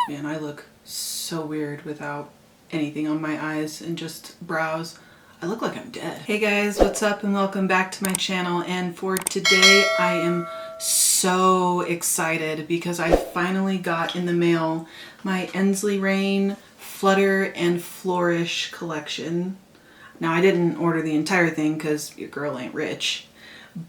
Man, I look so weird without anything on my eyes and just brows. I look like I'm dead. Hey guys, what's up and welcome back to my channel. And for today, I am so excited because I finally got in the mail my Ensley Reign Flutter and Flourish collection. Now I didn't order the entire thing because your girl ain't rich,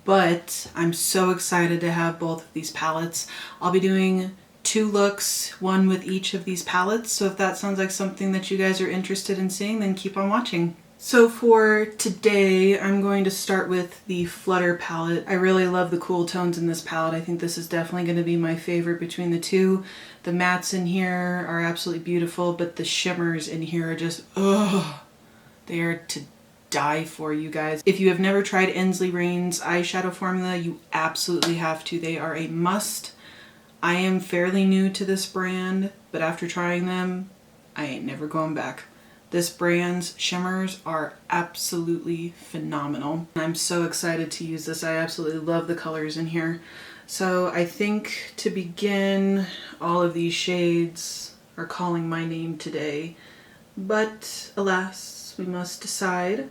but I'm so excited to have both of these palettes. I'll be doing 2 looks, one with each of these palettes, so if that sounds like something that you guys are interested in seeing, then keep on watching. So for today, I'm going to start with the Flutter palette. I really love the cool tones in this palette. I think this is definitely going to be my favorite between the two. The mattes in here are absolutely beautiful, but the shimmers in here are just, ugh, they are to die for, you guys. If you have never tried Ensley Reign's eyeshadow formula, you absolutely have to. They are a must. I am fairly new to this brand, but after trying them, I ain't never going back. This brand's shimmers are absolutely phenomenal. I'm so excited to use this. I absolutely love the colors in here. So I think to begin, all of these shades are calling my name today, but alas, we must decide.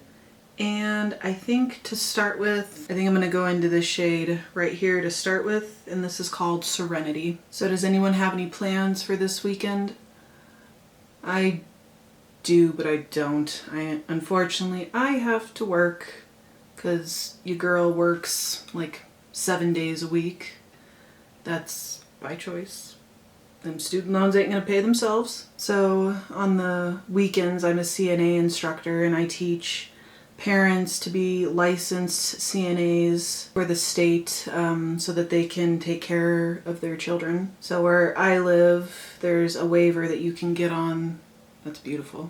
And I think to start with, I think I'm going to go into this shade right here to start with, and this is called Serenity. So does anyone have any plans for this weekend? I do, but I don't. Unfortunately, I have to work because your girl works like 7 days a week. That's by choice. Them student loans ain't gonna pay themselves. So on the weekends, I'm a CNA instructor and I teach parents to be licensed CNAs for the state so that they can take care of their children. So where I live, there's a waiver that you can get on. That's beautiful.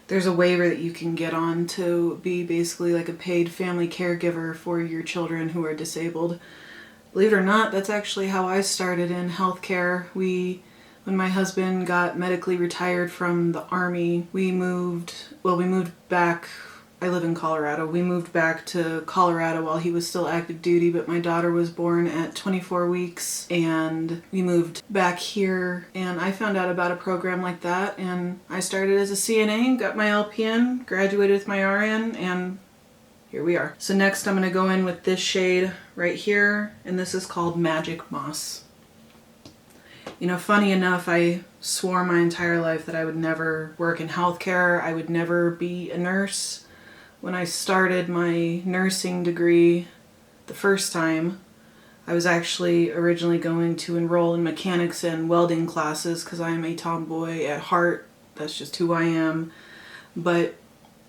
There's a waiver that you can get on to be basically like a paid family caregiver for your children who are disabled. Believe it or not, that's actually how I started in healthcare. When my husband got medically retired from the Army, we moved back. I live in Colorado. We moved back to Colorado while he was still active duty, but my daughter was born at 24 weeks and we moved back here, and I found out about a program like that and I started as a CNA, got my LPN, graduated with my RN, and here we are. So next I'm going to go in with this shade right here, and this is called Magic Moss. You know, funny enough, I swore my entire life that I would never work in healthcare. I would never be a nurse. When I started my nursing degree the first time, I was actually originally going to enroll in mechanics and welding classes because I am a tomboy at heart. That's just who I am. But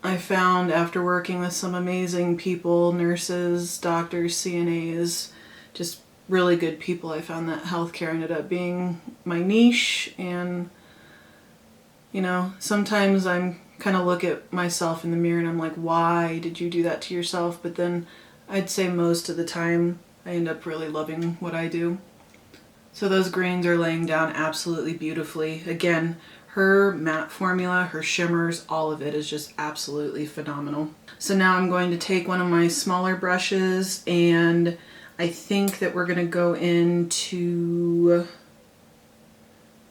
I found after working with some amazing people, nurses, doctors, CNAs, just really good people, I found that healthcare ended up being my niche. And, you know, sometimes I'm kind of look at myself in the mirror and I'm like, why did you do that to yourself? But then I'd say most of the time I end up really loving what I do. So those greens are laying down absolutely beautifully. Again, her matte formula, her shimmers, all of it is just absolutely phenomenal. So now I'm going to take one of my smaller brushes, and I think that we're going to go into,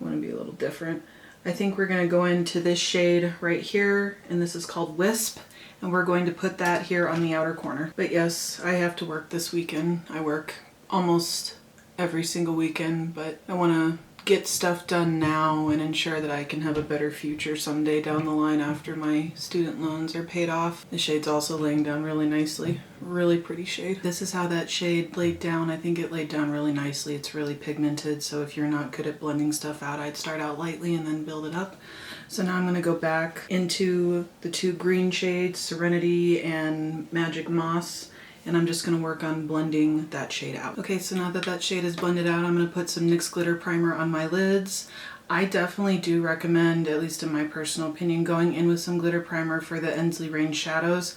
I want to be a little different. I think we're going to go into this shade right here, and this is called Wisp, and we're going to put that here on the outer corner. But yes, I have to work this weekend. I work almost every single weekend, but I want to get stuff done now and ensure that I can have a better future someday down the line after my student loans are paid off. The shade's also laying down really nicely. Really pretty shade. This is how that shade laid down. I think it laid down really nicely. It's really pigmented, so if you're not good at blending stuff out, I'd start out lightly and then build it up. So now I'm going to go back into the 2 green shades, Serenity and Magic Moss, and I'm just going to work on blending that shade out. Okay, so now that that shade is blended out, I'm going to put some NYX glitter primer on my lids. I definitely do recommend, at least in my personal opinion, going in with some glitter primer for the Ensley Reign shadows.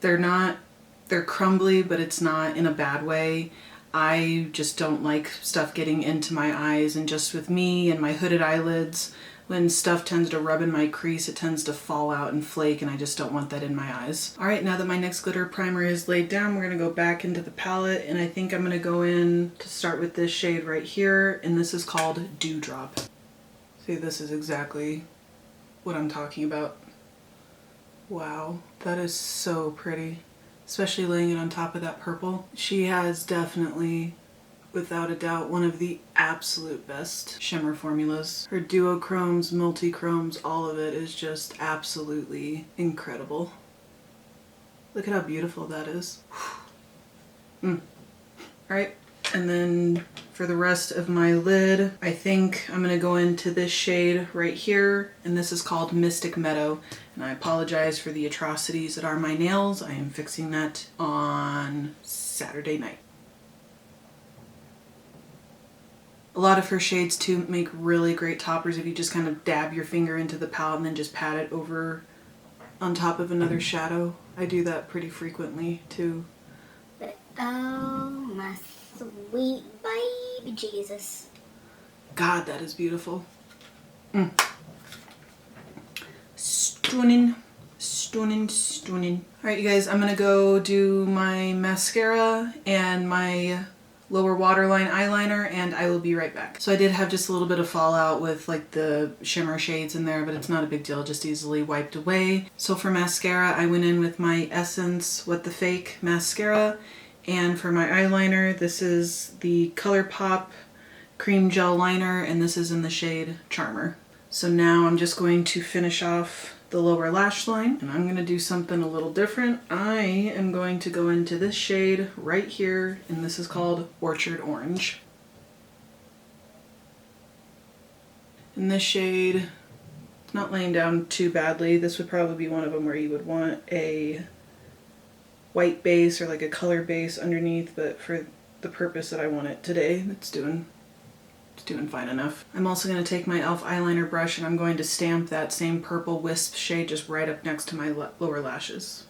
They're crumbly, but it's not in a bad way. I just don't like stuff getting into my eyes, and just with me and my hooded eyelids, when stuff tends to rub in my crease, it tends to fall out and flake, and I just don't want that in my eyes. Alright, now that my NYX glitter primer is laid down, we're going to go back into the palette, and I think I'm going to go in to start with this shade right here, and this is called Dewdrop. See, this is exactly what I'm talking about. Wow, that is so pretty, especially laying it on top of that purple. She has definitely, without a doubt, one of the absolute best shimmer formulas. Her duochromes, multichromes, all of it is just absolutely incredible. Look at how beautiful that is. Alright, and then for the rest of my lid, I think I'm gonna go into this shade right here, and this is called Mystic Meadow. And I apologize for the atrocities that are my nails. I am fixing that on Saturday night. A lot of her shades too make really great toppers if you just kind of dab your finger into the palette and then just pat it over on top of another shadow. I do that pretty frequently too. Oh my sweet baby Jesus. God, that is beautiful. Stunning, stunning, stunning. Alright you guys, I'm gonna go do my mascara and my lower waterline eyeliner, and I will be right back. So I did have just a little bit of fallout with like the shimmer shades in there, but it's not a big deal, just easily wiped away. So for mascara, I went in with my Essence What the Fake mascara, and for my eyeliner, this is the ColourPop Cream Gel Liner, and this is in the shade Charmer. So now I'm just going to finish off the lower lash line, and I'm going to do something a little different. I am going to go into this shade right here, and this is called Orchard Orange. In this shade, it's not laying down too badly. This would probably be one of them where you would want a white base or like a color base underneath, but for the purpose that I want it today, it's doing fine enough. I'm also going to take my e.l.f. eyeliner brush and I'm going to stamp that same purple wisp shade just right up next to my lower lashes.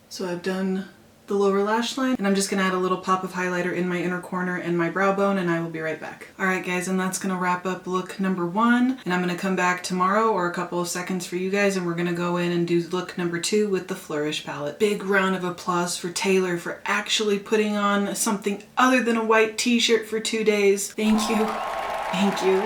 So I've done the lower lash line, and I'm just going to add a little pop of highlighter in my inner corner and my brow bone, and I will be right back. Alright guys, and that's going to wrap up look number 1, and I'm going to come back tomorrow or a couple of seconds for you guys, and we're going to go in and do look number 2 with the Flourish palette. Big round of applause for Taylor for actually putting on something other than a white t-shirt for 2 days. Thank you. Thank you.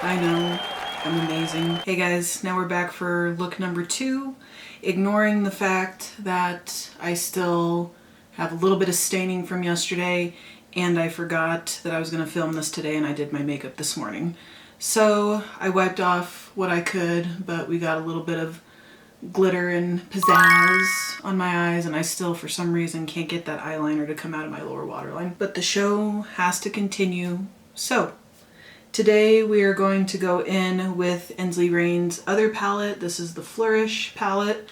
I know. I'm amazing. Hey guys, now we're back for look number 2. Ignoring the fact that I still have a little bit of staining from yesterday, and I forgot that I was going to film this today, and I did my makeup this morning. So I wiped off what I could, but we got a little bit of glitter and pizzazz on my eyes, and I still for some reason can't get that eyeliner to come out of my lower waterline. But the show has to continue. So today we are going to go in with Ensley Reign's other palette. This is the Flourish palette,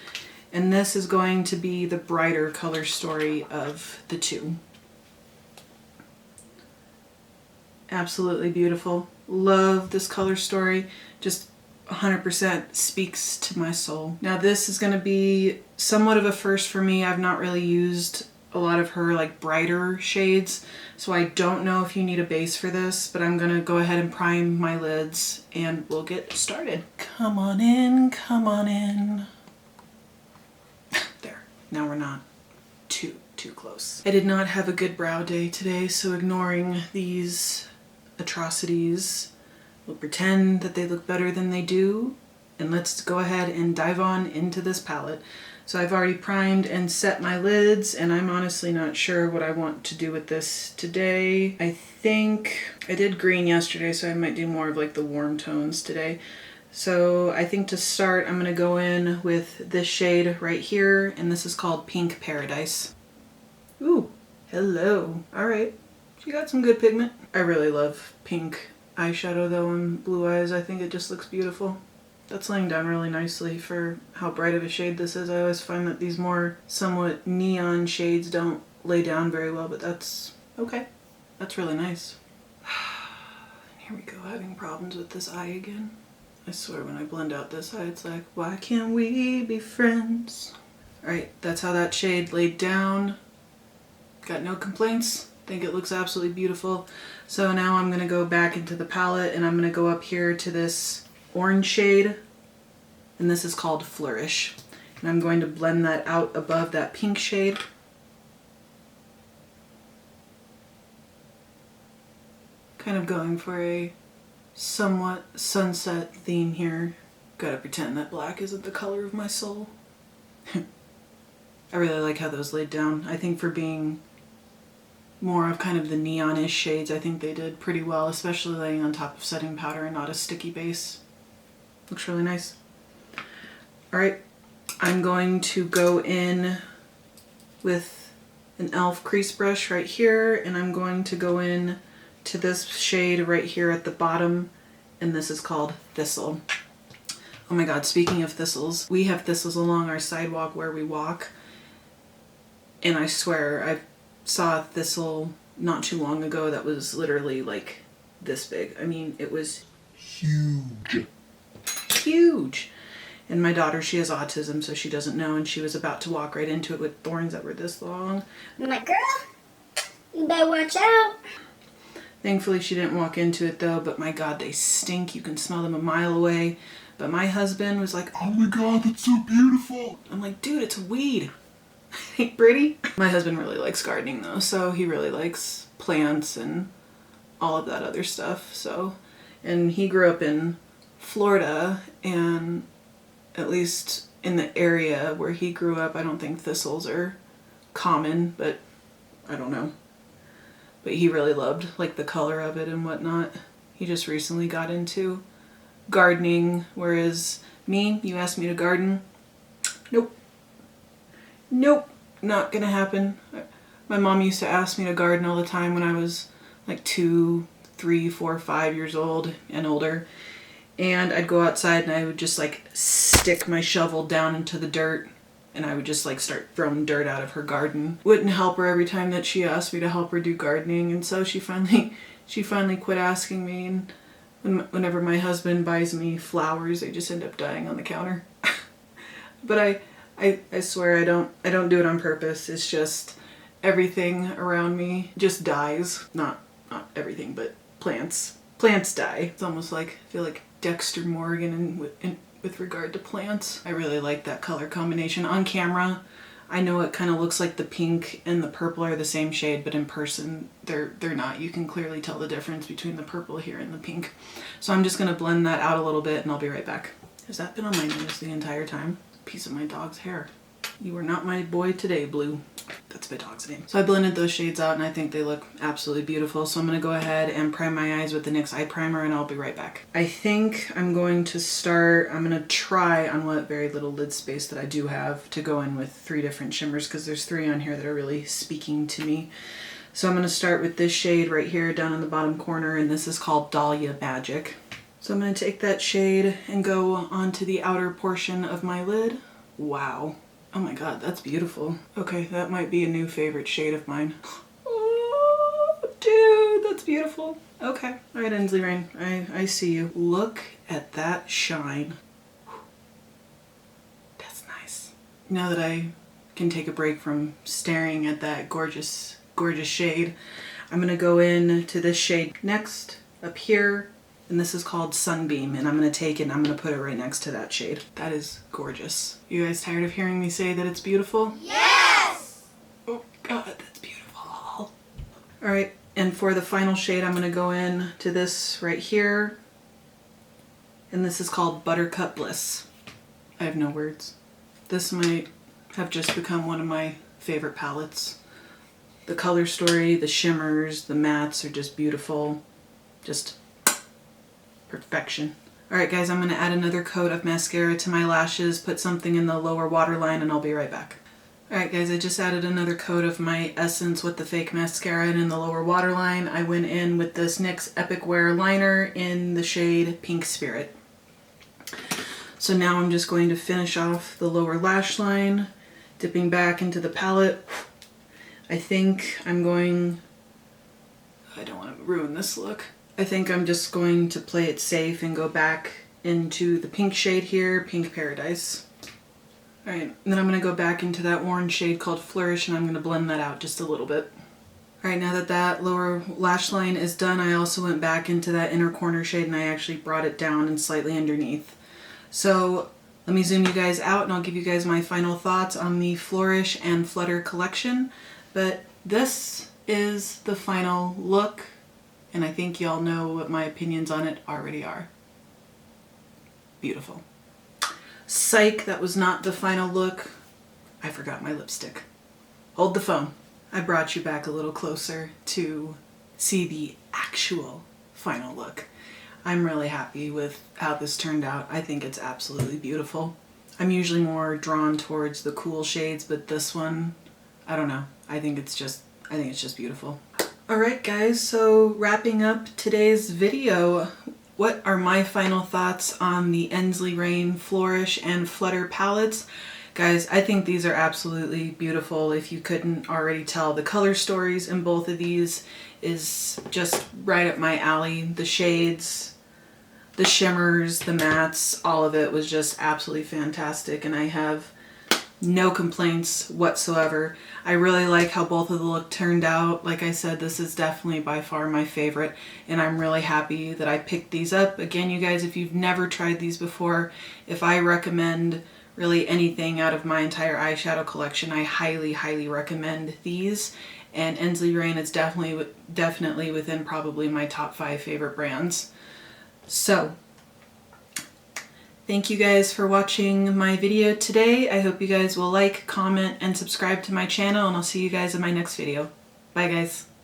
and this is going to be the brighter color story of the two. Absolutely beautiful. Love this color story. Just 100% speaks to my soul. Now this is going to be somewhat of a first for me. I've not really used a lot of her like brighter shades, so I don't know if you need a base for this, but I'm gonna go ahead and prime my lids and we'll get started. Come on in, come on in. There, now we're not too close. I did not have a good brow day today, so ignoring these atrocities, we'll pretend that they look better than they do, and let's go ahead and dive on into this palette. So I've already primed and set my lids, and I'm honestly not sure what I want to do with this today. I think I did green yesterday, so I might do more of like the warm tones today. So I think to start, I'm going to go in with this shade right here, and this is called Pink Paradise. Ooh, hello. All right, she got some good pigment. I really love pink eyeshadow though on blue eyes. I think it just looks beautiful. That's laying down really nicely for how bright of a shade this is. I always find that these more somewhat neon shades don't lay down very well, but that's okay. That's really nice. Here we go, having problems with this eye again. I swear when I blend out this eye, it's like, why can't we be friends? Alright, that's how that shade laid down. Got no complaints. Think it looks absolutely beautiful. So now I'm going to go back into the palette and I'm going to go up here to this orange shade, and this is called Flourish, and I'm going to blend that out above that pink shade. Kind of going for a somewhat sunset theme here. Gotta pretend that black isn't the color of my soul. I really like how those laid down. I think for being more of kind of the neonish shades, I think they did pretty well, especially laying on top of setting powder and not a sticky base. Looks really nice. Alright, I'm going to go in with an e.l.f. crease brush right here, and I'm going to go in to this shade right here at the bottom, and this is called Thistle. Oh my god, speaking of thistles, we have thistles along our sidewalk where we walk, and I swear I saw a thistle not too long ago that was literally like this big. I mean, it was huge. Huge! And my daughter, she has autism, so she doesn't know, and she was about to walk right into it with thorns that were this long. I'm like, girl, you better watch out. Thankfully, she didn't walk into it though, but my god, they stink. You can smell them a mile away. But my husband was like, oh my god, that's so beautiful. I'm like, dude, it's a weed. Ain't pretty. My husband really likes gardening though, so he really likes plants and all of that other stuff. So, and he grew up in Florida, and at least in the area where he grew up, I don't think thistles are common, but I don't know. But he really loved like the color of it and whatnot. He just recently got into gardening, whereas me, you asked me to garden, nope. Nope, not gonna happen. My mom used to ask me to garden all the time when I was like 2, 3, 4, 5 years old and older. And I'd go outside and I would just like stick my shovel down into the dirt, and I would just like start throwing dirt out of her garden. Wouldn't help her every time that she asked me to help her do gardening, and so she finally quit asking me. And whenever my husband buys me flowers, they just end up dying on the counter. But I swear I don't do it on purpose. It's just everything around me just dies. Not everything, but plants. Plants die. It's almost like, I feel like Dexter Morgan with regard to plants. I really like that color combination. On camera, I know it kind of looks like the pink and the purple are the same shade, but in person, they're not. You can clearly tell the difference between the purple here and the pink. So I'm just gonna blend that out a little bit and I'll be right back. Has that been on my nose the entire time? Piece of my dog's hair. You are not my boy today, Blue. That's my dog's name. So I blended those shades out and I think they look absolutely beautiful. So I'm going to go ahead and prime my eyes with the NYX eye primer, and I'll be right back. I think I'm going to try on what very little lid space that I do have to go in with 3 different shimmers, because there's 3 on here that are really speaking to me. So I'm going to start with this shade right here down in the bottom corner, and this is called Dahlia Magic. So I'm going to take that shade and go onto the outer portion of my lid. Wow. Oh my god, that's beautiful. Okay, that might be a new favorite shade of mine. Oh, dude, that's beautiful. Okay. Alright, Ensley Reign, I see you. Look at that shine. That's nice. Now that I can take a break from staring at that gorgeous, gorgeous shade, I'm going to go in to this shade next, up here. And this is called Sunbeam, and I'm going to take it and I'm going to put it right next to that shade. That is gorgeous. You guys tired of hearing me say that it's beautiful? Yes! Oh god, that's beautiful. Alright, and for the final shade I'm going to go in to this right here. And this is called Buttercup Bliss. I have no words. This might have just become one of my favorite palettes. The color story, the shimmers, the mattes are just beautiful. Just perfection. Alright guys, I'm going to add another coat of mascara to my lashes, put something in the lower waterline, and I'll be right back. Alright guys, I just added another coat of my Essence with the fake mascara, and in the lower waterline I went in with this NYX Epic Wear liner in the shade Pink Spirit. So now I'm just going to finish off the lower lash line, dipping back into the palette. I think I'm going... I don't want to ruin this look. I think I'm just going to play it safe and go back into the pink shade here, Pink Paradise. Alright, then I'm going to go back into that orange shade called Flourish, and I'm going to blend that out just a little bit. Alright, now that that lower lash line is done, I also went back into that inner corner shade and I actually brought it down and slightly underneath. So let me zoom you guys out and I'll give you guys my final thoughts on the Flourish and Flutter collection. But this is the final look and I think y'all know what my opinions on it already are. Beautiful. Psych, that was not the final look. I forgot my lipstick. Hold the phone. I brought you back a little closer to see the actual final look. I'm really happy with how this turned out. I think it's absolutely beautiful. I'm usually more drawn towards the cool shades, but this one, I don't know. I think it's just beautiful. Alright guys, so wrapping up today's video, what are my final thoughts on the Ensley Reign Flourish and Flutter palettes? Guys, I think these are absolutely beautiful. If you couldn't already tell, the color stories in both of these is just right up my alley. The shades, the shimmers, the mattes, all of it was just absolutely fantastic, and I have no complaints whatsoever. I really like how both of the look turned out. Like I said, this is definitely by far my favorite, and I'm really happy that I picked these up. Again, you guys, if you've never tried these before, if I recommend really anything out of my entire eyeshadow collection, I highly, highly recommend these. And Ensley Reign is definitely within probably my top 5 favorite brands. So, thank you guys for watching my video today. I hope you guys will like, comment, and subscribe to my channel, and I'll see you guys in my next video. Bye guys.